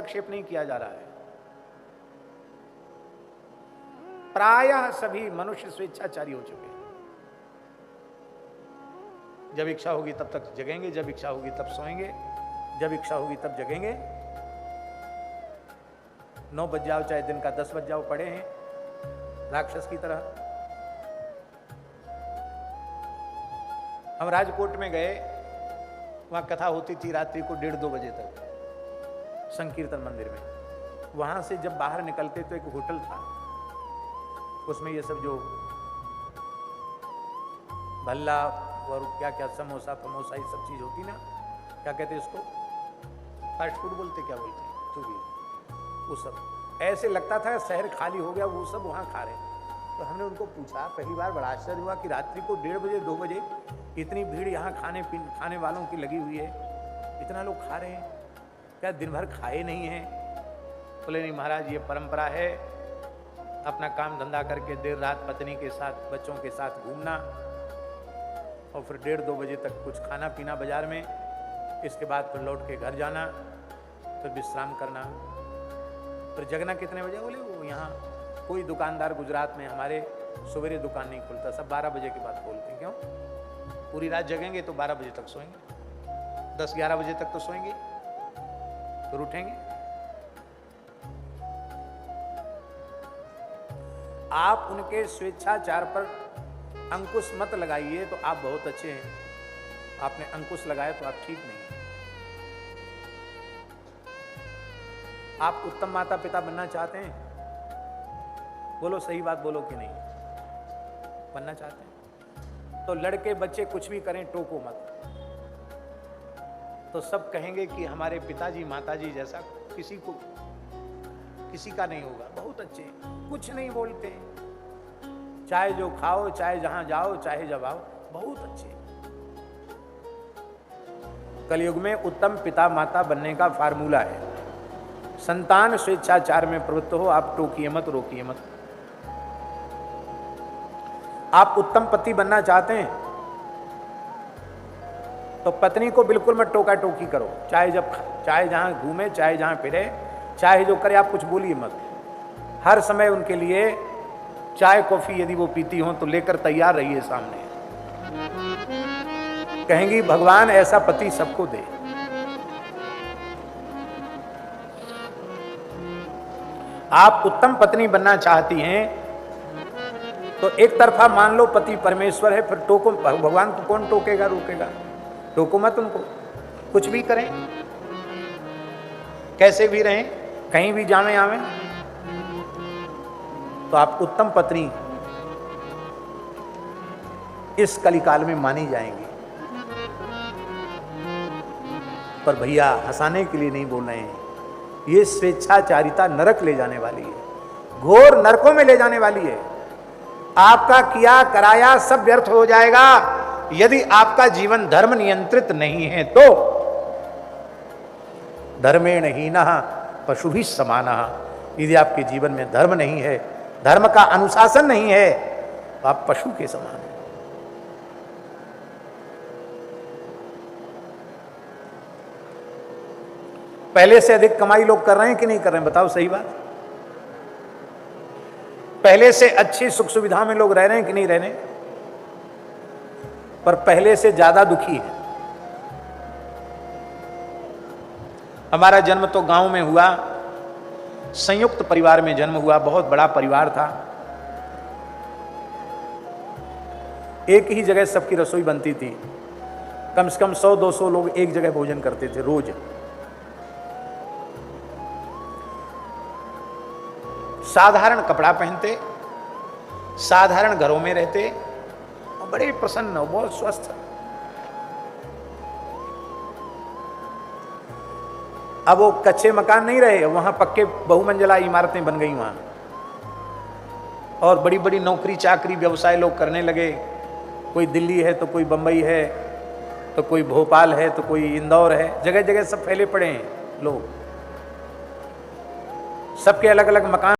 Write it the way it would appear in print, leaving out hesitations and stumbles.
हस्तक्षेप नहीं किया जा रहा है। प्रायः सभी मनुष्य स्वेच्छाचारी हो चुके हैं। जब इच्छा होगी तब तक जगेंगे, जब इच्छा होगी तब सोएंगे, जब इच्छा होगी तब जगेंगे। 9 बज जाओ चाहे दिन का 10 बज जाओ, पड़े हैं राक्षस की तरह। हम राजकोट में गए, वहां कथा होती थी रात्रि को 1:30-2 बजे तक संकीर्तन मंदिर में। वहां से जब बाहर निकलते तो एक होटल था, उसमें ये सब जो भल्ला और क्या क्या समोसा फमोसा ये सब चीज होती ना, क्या कहते हैं इसको, फास्ट फूड बोलते, क्या बोलते हैं, जो भी, वो सब ऐसे लगता था शहर खाली हो गया, वो सब वहाँ खा रहे हैं। तो हमने उनको पूछा, पहली बार बड़ा आश्चर्य हुआ कि रात्रि को 1:30 बजे 2 बजे इतनी भीड़ यहाँ खाने वालों की लगी हुई है, इतना लोग खा रहे हैं, क्या दिन भर खाए नहीं हैं? बोले नहीं महाराज, ये परंपरा है, अपना काम धंधा करके देर रात पत्नी के साथ बच्चों के साथ घूमना और फिर 1:30-2 बजे तक कुछ खाना पीना बाजार में, इसके बाद फिर लौट के घर जाना, फिर विश्राम करना, फिर जगना कितने बजे? बोले वो यहाँ कोई दुकानदार गुजरात में हमारे सवेरे दुकान नहीं खुलता, सब 12 बजे के बाद खोलते हैं। क्यों? पूरी रात जगेंगे तो 12 बजे तक सोएंगे, 10-11 बजे तक तो सोएंगे, फिर उठेंगे। आप उनके स्वेच्छाचार पर अंकुश मत लगाइए तो आप बहुत अच्छे हैं, आपने अंकुश लगाया तो आप ठीक नहीं। आप उत्तम माता पिता बनना चाहते हैं? बोलो सही बात बोलो कि नहीं, बनना चाहते हैं? तो लड़के बच्चे कुछ भी करें, टोको मत। तो सब कहेंगे कि हमारे पिताजी माताजी जैसा किसी का नहीं होगा। बहुत अच्छे, कुछ नहीं बोलते, चाहे जो खाओ, चाहे जहां जाओ, चाहे जब आओ, बहुत अच्छे। कलयुग में उत्तम पिता माता बनने का फार्मूला है, संतान स्वेच्छाचार में प्रवृत्त हो, आप टोकिए मत, रोकिए मत। आप उत्तम पति बनना चाहते हैं तो पत्नी को बिल्कुल मत टोका टोकी करो, चाहे जहां घूमे, चाहे जहां फिरे, चाहे जो करे, आप कुछ बोलिए मत। हर समय उनके लिए चाय कॉफी यदि वो पीती हो तो लेकर तैयार रहिए सामने। कहेंगी भगवान ऐसा पति सबको दे। आप उत्तम पत्नी बनना चाहती हैं तो एक तरफा मान लो पति परमेश्वर है, फिर टोको भगवान को, कौन टोकेगा रोकेगा? टोको मत उनको, कुछ भी करें, कैसे भी रहें, कहीं भी जावें आवें, तो आप उत्तम पत्नी इस कलिकाल में मानी जाएंगी। पर भैया हंसाने के लिए नहीं बोल रहे हैं, ये स्वेच्छाचारिता नरक ले जाने वाली है, घोर नरकों में ले जाने वाली है। आपका किया कराया सब व्यर्थ हो जाएगा यदि आपका जीवन धर्म नियंत्रित नहीं है तो। धर्मेण हीनः पशुभिः समानः। यदि आपके जीवन में धर्म नहीं है, धर्म का अनुशासन नहीं है, तो आप पशु के समान हैं। पहले से अधिक कमाई लोग कर रहे हैं कि नहीं कर रहे हैं? बताओ सही बात। पहले से अच्छी सुख सुविधा में लोग रह रहे हैं कि नहीं रह रहे? पर पहले से ज्यादा दुखी है। हमारा जन्म तो गांव में हुआ, संयुक्त परिवार में जन्म हुआ, बहुत बड़ा परिवार था, एक ही जगह सबकी रसोई बनती थी, कम से कम 100-200 लोग एक जगह भोजन करते थे रोज। साधारण कपड़ा पहनते, साधारण घरों में रहते और बड़े प्रसन्न, बहुत स्वस्थ। अब वो कच्चे मकान नहीं रहे, वहां पक्के बहुमंजिला इमारतें बन गई वहां, और बड़ी बड़ी नौकरी चाकरी व्यवसाय लोग करने लगे। कोई दिल्ली है तो कोई बंबई है, तो कोई भोपाल है, तो कोई इंदौर है, जगह जगह सब फैले पड़े हैं लोग, सबके अलग अलग मकान।